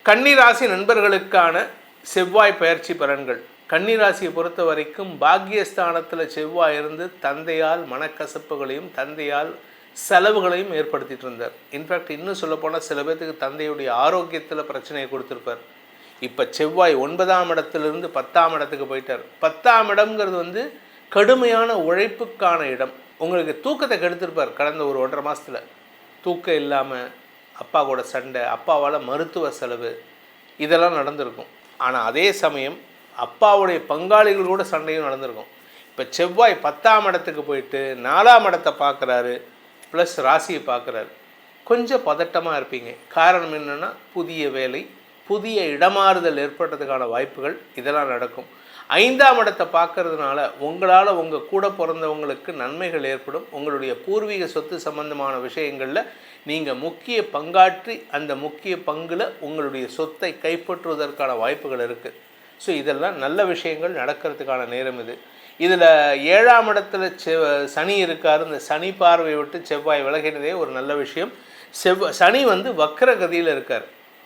கன்னிராசி நண்பர்களுக்கான செவ்வாய் பயிற்சி பலன்கள். கன்னிராசியை பொறுத்த வரைக்கும் பாக்கியஸ்தானத்தில் செவ்வாய் இருந்து தந்தையால் மனக்கசப்புகளையும் தந்தையால் செலவுகளையும் ஏற்படுத்திட்டு இருந்தார். இன்ஃபேக்ட் இன்னும் சொல்லப்போனால் சில பேர்த்துக்கு தந்தையுடைய ஆரோக்கியத்தில் பிரச்சனையை கொடுத்துருப்பார். இப்போ செவ்வாய் 9ஆம் இடத்துலேருந்து 10ஆம் இடத்துக்கு போயிட்டார். 10ஆம் இடம்ங்கிறது கடுமையான உழைப்புக்கான இடம். உங்களுக்கு தூக்கத்தை கெடுத்திருப்பார். கடந்த ஒரு 1.5 மாதத்தில் தூக்கம் இல்லாமல் அப்பா கூட சண்டை, அப்பாவால் மருத்துவ செலவு, இதெல்லாம் நடந்திருக்கும். ஆனால் அதே சமயம் அப்பாவுடைய பங்காளிகள் கூட சண்டையும் நடந்திருக்கும். இப்போ செவ்வாய் 10ஆம் இடத்துக்கு போயிட்டு 4ஆம் இடத்தை பார்க்குறாரு, ப்ளஸ் ராசியை பார்க்குறாரு. கொஞ்சம் பதட்டமாக இருப்பீங்க. காரணம் என்னென்னா, புதிய வேலை, புதிய இடமாறுதல் ஏற்படுறதுக்கான வாய்ப்புகள் இதெல்லாம் நடக்கும். 5ஆம் இடத்தை பார்க்கறதுனால உங்களால் உங்கள் கூட பிறந்தவங்களுக்கு நன்மைகள் ஏற்படும். உங்களுடைய பூர்வீக சொத்து சம்பந்தமான விஷயங்களில் நீங்கள் முக்கிய பங்காற்றி அந்த முக்கிய பங்கில் உங்களுடைய சொத்தை கைப்பற்றுவதற்கான வாய்ப்புகள் இருக்குது. ஸோ இதெல்லாம் நல்ல விஷயங்கள் நடக்கிறதுக்கான நேரம் இது. இதில் 7ஆம் இடத்துல சனி இருக்கார். இந்த சனி பார்வை விட்டு செவ்வாய் விலகினதே ஒரு நல்ல விஷயம். சனி வக்ர கதியில் இருக்கார்.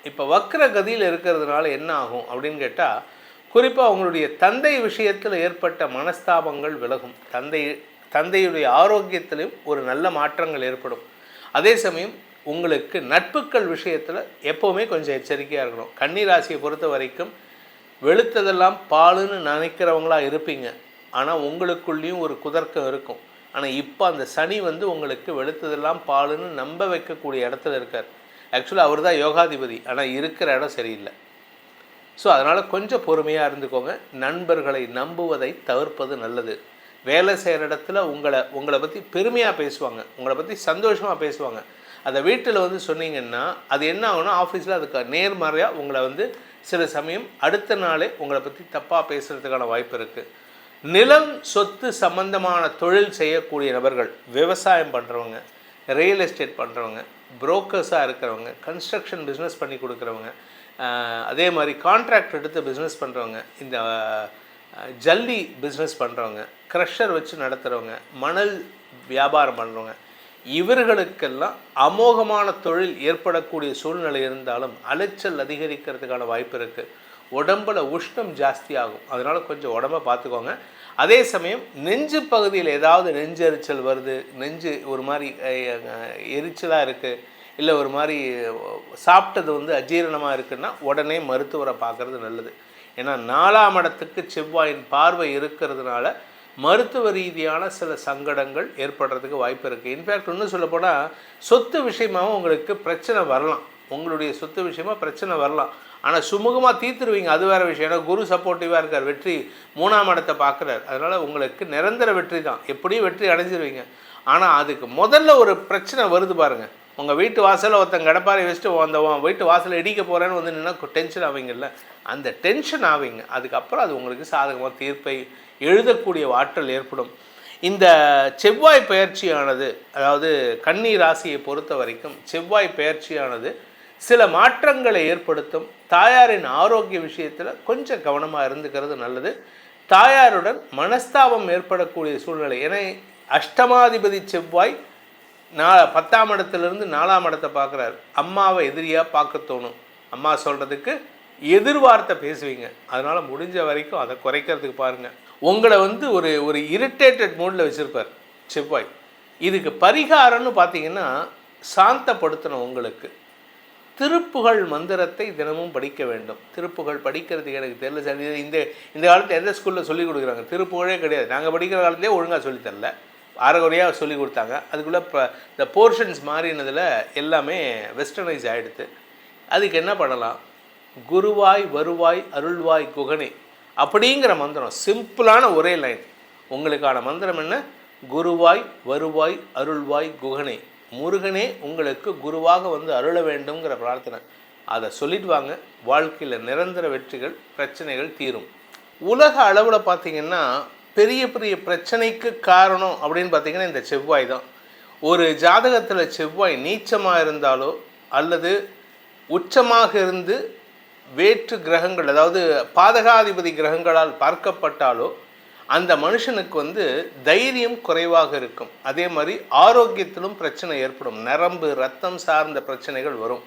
இப்போ வக்ர கதியில் இருக்கிறதுனால என்ன ஆகும் அப்படின்னு கேட்டால், குறிப்பாக அவங்களுடைய தந்தை விஷயத்தில் ஏற்பட்ட மனஸ்தாபங்கள் விலகும். தந்தையுடைய ஆரோக்கியத்திலும் ஒரு நல்ல மாற்றங்கள் ஏற்படும். அதே சமயம் உங்களுக்கு நட்புக்கள் விஷயத்தில் எப்போவுமே கொஞ்சம் எச்சரிக்கையாக இருக்கணும். கன்னிராசியை பொறுத்த வரைக்கும் வெளுத்ததெல்லாம் பாலுன்னு நினைக்கிறவங்களா இருப்பீங்க. ஆனால் உங்களுக்குள்ளேயும் ஒரு குதர்க்கம் இருக்கும். ஆனால் இப்போ அந்த சனி உங்களுக்கு வெளுத்ததெல்லாம் பாலுன்னு நம்ப வைக்கக்கூடிய இடத்துல இருக்கார். ஆக்சுவலாக அவர் தான் யோகாதிபதி, ஆனால் இருக்கிற இடம் சரியில்லை. ஸோ அதனால் கொஞ்சம் பொறுமையாக இருந்துக்கோங்க. நண்பர்களை நம்புவதை தவிர்ப்பது நல்லது. வேலை செய்கிற இடத்துல உங்களை பற்றி பெருமையாக பேசுவாங்க, உங்களை பற்றி சந்தோஷமாக பேசுவாங்க. அதை வீட்டில் சொன்னீங்கன்னா அது என்ன ஆகும்னா, ஆஃபீஸில் அதுக்கு நேர்மறையாக உங்களை சில சமயம் அடுத்த நாளே உங்களை பற்றி தப்பாக பேசுகிறதுக்கான வாய்ப்பு இருக்குது. நிலம் சொத்து சம்பந்தமான தொழில் செய்யக்கூடிய நபர்கள், விவசாயம் பண்ணுறவங்க, ரியல் எஸ்டேட் பண்ணுறவங்க, புரோக்கர்ஸாக இருக்கிறவங்க, கன்ஸ்ட்ரக்ஷன் பிஸ்னஸ் பண்ணி கொடுக்குறவங்க, அதே மாதிரி கான்ட்ராக்ட் எடுத்து பிஸ்னஸ் பண்ணுறவங்க, இந்த ஜல்லி பிஸ்னஸ் பண்ணுறவங்க, க்ரஷர் வச்சு நடத்துகிறவங்க, மணல் வியாபாரம் பண்ணுறவங்க, இவர்களுக்கெல்லாம் அமோகமான தொழில் ஏற்படக்கூடிய சூழ்நிலை இருந்தாலும் அலைச்சல் அதிகரிக்கிறதுக்கான வாய்ப்பு இருக்குது. உடம்பில் உஷ்ணம் ஜாஸ்தி ஆகும். அதனால் கொஞ்சம் உடம்பை பார்த்துக்கோங்க. அதே சமயம் நெஞ்சு பகுதியில் ஏதாவது நெஞ்சு எரிச்சல் வருது, நெஞ்சு ஒரு மாதிரி எரிச்சலாக இருக்குது, இல்லை ஒரு மாதிரி சாப்பிட்டது அஜீரணமாக இருக்குன்னா உடனே மருத்துவரை பார்க்குறது நல்லது. ஏன்னா 4ஆம் இடத்துக்கு செவ்வாயின் பார்வை இருக்கிறதுனால மருத்துவ ரீதியான சில சங்கடங்கள் ஏற்படுறதுக்கு வாய்ப்பு இருக்குது. இன்ஃபேக்ட் இன்னும் சொல்லப்போனால் சொத்து விஷயமாகவும் உங்களுக்கு பிரச்சனை வரலாம். உங்களுடைய சொத்து விஷயமாக பிரச்சனை வரலாம். ஆனால் சுமூகமாக தீர்த்துருவீங்க, அது வேறு விஷயம். ஏன்னா குரு சப்போர்ட்டிவாக இருக்கார், வெற்றி 3ஆம் இடத்தை பார்க்குறார். அதனால் உங்களுக்கு நிரந்தர வெற்றி தான், எப்படியும் வெற்றி அடைஞ்சிருவீங்க. ஆனால் அதுக்கு முதல்ல ஒரு பிரச்சனை வருது பாருங்கள். உங்கள் வீட்டு வாசலில் ஒருத்தங்க கடப்பாரை வச்சுட்டு வீட்டு வாசலில் இடிக்க போகிறேன்னு நின்னா டென்ஷன் ஆவீங்கல்ல, அந்த டென்ஷன் ஆவீங்க. அதுக்கப்புறம் அது உங்களுக்கு சாதகமாக தீர்ப்பை எழுதக்கூடிய ஆற்றல் ஏற்படும். இந்த செவ்வாய் பயிற்சியானது, அதாவது கன்னி ராசியை பொறுத்த வரைக்கும் செவ்வாய் பயிற்சியானது சில மாற்றங்களை ஏற்படுத்தும். தாயாரின் ஆரோக்கிய விஷயத்தில் கொஞ்சம் கவனமாக இருந்துக்கிறது நல்லது. தாயாருடன் மனஸ்தாபம் ஏற்படக்கூடிய சூழ்நிலை. ஏன்னா அஷ்டமாதிபதி செவ்வாய் 10ஆம் இடத்துலேருந்து 4ஆம் இடத்தை பார்க்குறாரு. அம்மாவை எதிரியாக பார்க்க தோணும். அம்மா சொல்கிறதுக்கு எதிர்வார்த்தை பேசுவீங்க. அதனால் முடிஞ்ச வரைக்கும் அதை குறைக்கிறதுக்கு பாருங்கள். உங்களை ஒரு இரிட்டேட்டட் மூடில் வச்சுருப்பார் செவ்வாய். இதுக்கு பரிகாரம்னு பார்த்தீங்கன்னா, சாந்தப்படுத்தணும். உங்களுக்கு திருப்புகழ் மந்திரத்தை தினமும் படிக்க வேண்டும். திருப்புகழ் படிக்கிறதுக்கு எனக்கு தெரியல சார். இந்த காலத்தில் எந்த ஸ்கூலில் சொல்லிக் கொடுக்குறாங்க? திருப்புகழே கிடையாது. நாங்கள் படிக்கிற காலத்துலேயே ஒழுங்காக சொல்லித்தரல, அரைகுறையாக சொல்லி கொடுத்தாங்க. அதுக்குள்ளே இப்போ இந்த போர்ஷன்ஸ் மாறினதில் எல்லாமே வெஸ்டர்னைஸ் ஆகிடுது. அதுக்கு என்ன பண்ணலாம்? குருவாய் வருவாய் அருள்வாய் குகனே அப்படிங்கிற மந்திரம், சிம்பிளான ஒரே லைன். உங்களுக்கான மந்திரம் என்ன? குருவாய் வருவாய் அருள்வாய் குகனே. முருகனே உங்களுக்கு குருவாக அருள வேண்டும்ங்கிற பிரார்த்தனை. அதை சொல்லிட்டு வாங்க. வாழ்க்கையில் நிரந்தர வெற்றிகள், பிரச்சனைகள் தீரும். உலக அளவில் பார்த்திங்கன்னா பெரிய பெரிய பிரச்சனைக்கு காரணம் அப்படின்னு பார்த்திங்கன்னா இந்த செவ்வாய் தான். ஒரு ஜாதகத்தில் செவ்வாய் நீச்சமாக இருந்தாலோ அல்லது உச்சமாக இருந்து வேற்று கிரகங்கள், அதாவது பாதகாதிபதி கிரகங்களால் பார்க்கப்பட்டாலோ அந்த மனுஷனுக்கு தைரியம் குறைவாக இருக்கும். அதே மாதிரி ஆரோக்கியத்திலும் பிரச்சனை ஏற்படும். நரம்பு ரத்தம் சார்ந்த பிரச்சனைகள் வரும்.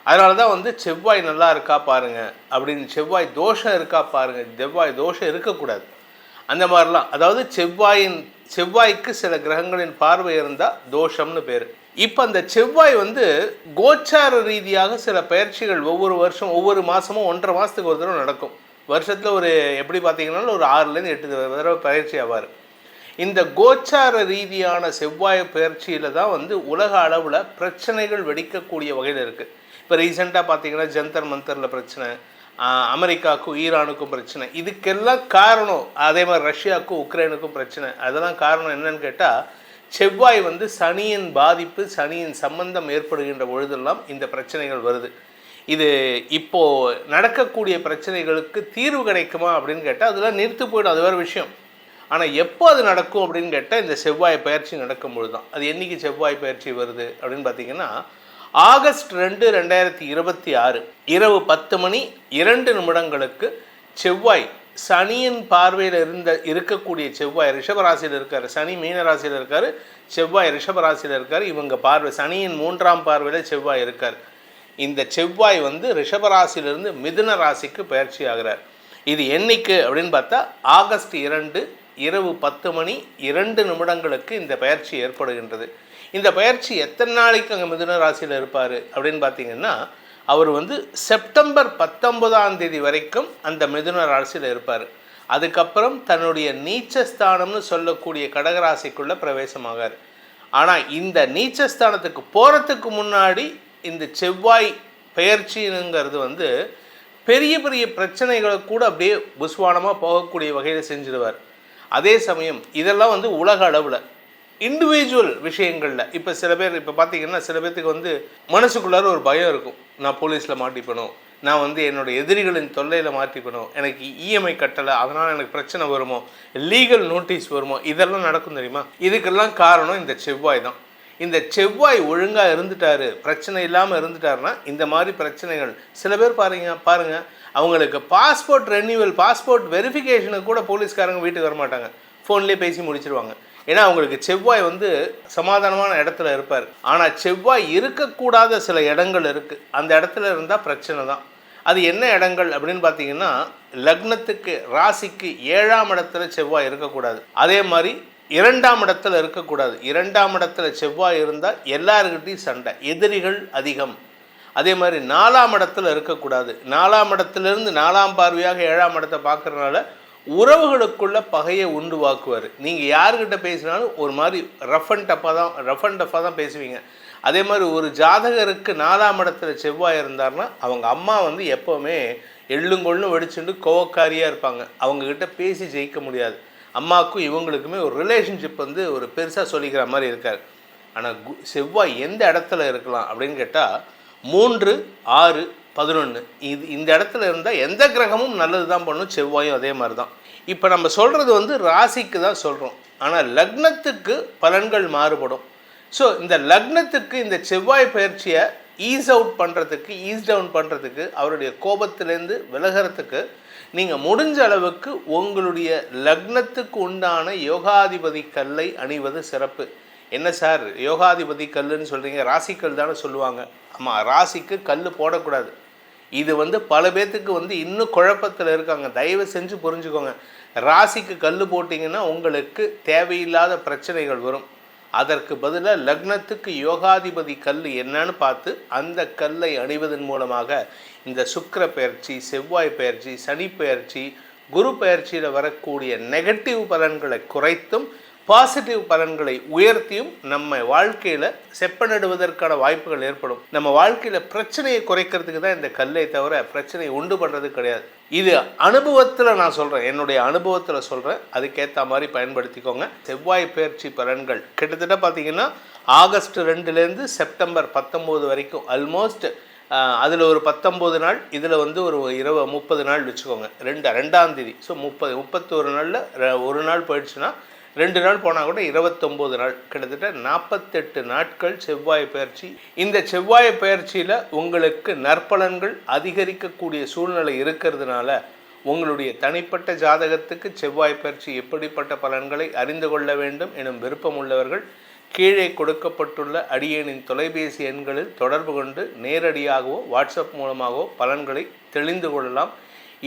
அதனால தான் வந்து செவ்வாய் நல்லா இருக்கா பாருங்க அப்படின்னு, செவ்வாய் தோஷம் இருக்கா பாருங்க, செவ்வாய் தோஷம் இருக்கக்கூடாது அந்த மாதிரிலாம். அதாவது செவ்வாய்க்கு சில கிரகங்களின் பார்வை இருந்தால் தோஷம்னு பேர். இப்போ அந்த செவ்வாய் வந்து கோச்சார ரீதியாக சில பயிற்சிகள் ஒவ்வொரு வருஷம் ஒவ்வொரு மாதமும் 1.5 மாதத்துக்கு ஒரு தடவை நடக்கும். வருஷத்தில் ஒரு எப்படி பார்த்தீங்கன்னா ஒரு 6லேருந்து 8 தடவை பயிற்சி ஆவார். இந்த கோச்சார ரீதியான செவ்வாய் பயிற்சியில் தான் வந்து உலக அளவில் பிரச்சனைகள் வெடிக்கக்கூடிய வகையில் இருக்குது. இப்போ ரீசெண்டாக பார்த்தீங்கன்னா ஜந்தர் மந்தரில் பிரச்சனை, அமெரிக்காவுக்கும் ஈரானுக்கும் பிரச்சனை, இதுக்கெல்லாம் காரணம் அதே மாதிரி ரஷ்யாவுக்கும் உக்ரைனுக்கும் பிரச்சனை. அதெல்லாம் காரணம் என்னன்னு கேட்டால் செவ்வாய் வந்து சனியின் பாதிப்பு, சனியின் சம்பந்தம் ஏற்படுகின்ற பொழுதெல்லாம் இந்த பிரச்சனைகள் வருது. இது இப்போது நடக்கக்கூடிய பிரச்சனைகளுக்கு தீர்வு கிடைக்குமா அப்படின்னு கேட்டால் அதெல்லாம் நிறுத்து போயிடும், அது வேறு விஷயம். ஆனால் எப்போ அது நடக்கும் அப்படின்னு கேட்டால் இந்த செவ்வாய் பயிற்சி நடக்கும்பொழுது தான். அது என்றைக்கு செவ்வாய் பயிற்சி வருது அப்படின்னு பார்த்தீங்கன்னா ஆகஸ்ட் 2, 2026 இரவு 10:02 செவ்வாய் சனியின் பார்வையில் இருக்கக்கூடிய செவ்வாய் ரிஷபராசியில் இருக்கார். சனி மீனராசியில் இருக்கார், செவ்வாய் ரிஷபராசியில் இருக்கார். இவங்க பார்வை சனியின் 3ஆம் பார்வையில் செவ்வாய் இருக்கார். இந்த செவ்வாய் வந்து ரிஷபராசியிலிருந்து மிதுன ராசிக்கு பயிற்சி ஆகிறார். இது என்னைக்கு அப்படின்னு பார்த்தா ஆகஸ்ட் 2 இரவு 10:02 இந்த பயிற்சி ஏற்படுகின்றது. இந்த பயிற்சி எத்தனை நாளைக்கு அங்கே மிதுன ராசியில் இருப்பார் அப்படின்னு பார்த்தீங்கன்னா அவர் வந்து செப்டம்பர் 19 வரைக்கும் அந்த மிதுன ராசியில் இருப்பார். அதுக்கப்புறம் தன்னுடைய நீச்சஸ்தானம்னு சொல்லக்கூடிய கடகராசிக்குள்ளே பிரவேசமாகார். ஆனால் இந்த நீச்சஸ்தானத்துக்கு போகிறதுக்கு முன்னாடி இந்த செவ்வாய் பயிற்சிங்கிறது வந்து பெரிய பெரிய பிரச்சனைகளை கூட அப்படியே புஸ்வானமாக போகக்கூடிய வகையில் செஞ்சிடுவார். அதே சமயம் இதெல்லாம் வந்து உலக அளவில் இண்டிவிஜுவல் விஷயங்களில் இப்போ சில பேர் இப்போ பார்த்தீங்கன்னா சில பேர்த்துக்கு வந்து மனசுக்குள்ளார ஒரு பயம் இருக்கும், நான் போலீஸில் மாட்டிப்பணும், நான் வந்து என்னோடய எதிரிகளின் தொல்லையில் மாட்டிப்பணும், எனக்கு இஎம்ஐ கட்டலை அதனால் எனக்கு பிரச்சனை வருமோ, லீகல் நோட்டீஸ் வருமோ, இதெல்லாம் நடக்கும் தெரியுமா. இதுக்கெல்லாம் காரணம் இந்த செவ்வாய் தான். இந்த செவ்வாய் ஒழுங்காக இருந்துட்டார், பிரச்சனை இல்லாமல் இருந்துட்டாருன்னா இந்த மாதிரி பிரச்சனைகள் சில பேர் பாருங்கள் அவங்களுக்கு பாஸ்போர்ட் ரெனியூவல், பாஸ்போர்ட் வெரிஃபிகேஷனுக்கு கூட போலீஸ்காரங்க வீட்டுக்கு வரமாட்டாங்க, ஃபோன்லேயே பேசி முடிச்சிருவாங்க. ஏன்னா அவங்களுக்கு செவ்வாய் வந்து சமாதானமான இடத்துல இருப்பார். ஆனால் செவ்வாய் இருக்கக்கூடாத சில இடங்கள் இருக்குது, அந்த இடத்துல இருந்தால் பிரச்சனை தான். அது என்ன இடங்கள் அப்படின்னு பார்த்தீங்கன்னா லக்னத்துக்கு ராசிக்கு 7ஆம் இடத்துல செவ்வாய் இருக்கக்கூடாது. அதே மாதிரி 2ஆம் இடத்துல இருக்கக்கூடாது. 2ஆம் இடத்துல செவ்வாய் இருந்தால் எல்லாருக்கிட்டையும் சண்டை, எதிரிகள் அதிகம். அதே மாதிரி 4ஆம் இடத்துல இருக்கக்கூடாது. 4ஆம் இடத்துலேருந்து 4ஆம் பார்வையாக 7ஆம் இடத்தை பார்க்குறதுனால உறவுகளுக்குள்ள பகையை உண்டுவாக்குவார். நீங்கள் யாருக்கிட்ட பேசினாலும் ஒரு மாதிரி ரஃப் அண்ட் டஃப்பாக தான் பேசுவீங்க. அதே மாதிரி ஒரு ஜாதகருக்கு 4ஆம் இடத்துல செவ்வாய் இருந்தார்னா அவங்க அம்மா வந்து எப்போவுமே எள்ளுங்கொள்ளும் வெடிச்சுட்டு கோவக்காரியாக இருப்பாங்க, அவங்கக்கிட்ட பேசி ஜெயிக்க முடியாது. அம்மாவுக்கும் இவங்களுக்குமே ஒரு ரிலேஷன்ஷிப் வந்து ஒரு பெருசாக சொல்லிக்கிற மாதிரி இருக்கார். ஆனால் செவ்வாய் எந்த இடத்துல இருக்கலாம் அப்படின்னு கேட்டால் 3, 6, 11 இந்த இடத்துல இருந்தால் எந்த கிரகமும் நல்லது தான் பண்ணும், செவ்வாயும் அதே மாதிரி தான். இப்போ நம்ம சொல்கிறது வந்து ராசிக்கு தான் சொல்கிறோம், ஆனால் லக்னத்துக்கு பலன்கள் மாறுபடும். ஸோ இந்த லக்னத்துக்கு இந்த செவ்வாய் பயிற்சியை ஈஸ் டவுன் பண்ணுறதுக்கு அவருடைய கோபத்திலேருந்து விலகிறதுக்கு நீங்கள் முடிஞ்ச அளவுக்கு உங்களுடைய லக்னத்துக்கு உண்டான யோகாதிபதி கல்லை அணிவது சிறப்பு. என்ன சார் யோகாதிபதி கல்லுன்னு சொல்கிறீங்க, ராசிக்கல் தானே சொல்லுவாங்க. ஆமாம், ராசிக்கு கல் போடக்கூடாது. இது வந்து பல பேர்த்துக்கு வந்து இன்னும் குழப்பத்தில் இருக்காங்க, தயவு செஞ்சு புரிஞ்சுக்கோங்க. ராசிக்கு கல் போட்டிங்கன்னா உங்களுக்கு தேவையில்லாத பிரச்சனைகள் வரும். அதற்கு பதிலாக லக்னத்துக்கு யோகாதிபதி கல் என்னன்னு பார்த்து அந்த கல்லை அணிவதன் மூலமாக இந்த சுக்கிர பயிற்சி, செவ்வாய் பயிற்சி, சனி பயிற்சி, குரு பயிற்சியில் வரக்கூடிய நெகட்டிவ் பலன்களை குறைத்தும் பாசிட்டிவ் பலன்களை உயர்த்தியும் நம்ம வாழ்க்கையில் செப்பனிடுவதற்கான வாய்ப்புகள் ஏற்படும். நம்ம வாழ்க்கையில் பிரச்சனையை குறைக்கிறதுக்கு தான் இந்த கல்லை தவிர பிரச்சனையை உண்டு பண்ணுறது கிடையாது. இது அனுபவத்தில் நான் சொல்கிறேன், என்னுடைய அனுபவத்தில் சொல்கிறேன், அதுக்கேற்ற மாதிரி பயன்படுத்திக்கோங்க. செவ்வாய் பயிற்சி பலன்கள் கிட்டத்தட்ட பார்த்திங்கன்னா ஆகஸ்ட் 2 செப்டம்பர் 19 வரைக்கும் ஆல்மோஸ்ட் அதில் ஒரு 19 நாள், இதில் வந்து ஒரு 30 நாள் வச்சுக்கோங்க. 2ஆம் தேதி. ஸோ 31 நாளில் ஒரு நாள் போயிடுச்சுன்னா 2 நாள் போனால் கூட 29 நாள், கிட்டத்தட்ட 48 நாட்கள் செவ்வாய் பயிற்சி. இந்த செவ்வாய் பயிற்சியில் உங்களுக்கு நற்பலன்கள் அதிகரிக்கக்கூடிய சூழ்நிலை இருக்கிறதுனால உங்களுடைய தனிப்பட்ட ஜாதகத்துக்கு செவ்வாய் பயிற்சி எப்படிப்பட்ட பலன்களை அறிந்து கொள்ள வேண்டும் எனும் விருப்பம் உள்ளவர்கள் கீழே கொடுக்கப்பட்டுள்ள அடியேனின் தொலைபேசி எண்களில் தொடர்பு கொண்டு நேரடியாகவோ வாட்ஸ்அப் மூலமாகவோ பலன்களை தெளிந்து கொள்ளலாம்.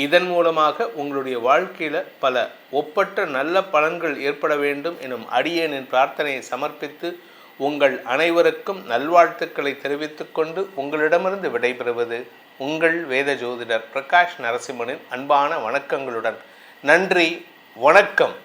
இதன் மூலமாக உங்களுடைய வாழ்க்கையில் பல ஒப்பற்ற நல்ல பலன்கள் ஏற்பட வேண்டும் எனும் அடியேனின் பிரார்த்தனையை சமர்ப்பித்து உங்கள் அனைவருக்கும் நல்வாழ்த்துக்களை தெரிவித்துக்கொண்டு உங்களிடமிருந்து விடைபெறுவது உங்கள் வேத ஜோதிடர் பிரகாஷ் நரசிம்மனின் அன்பான வணக்கங்களுடன். நன்றி, வணக்கம்.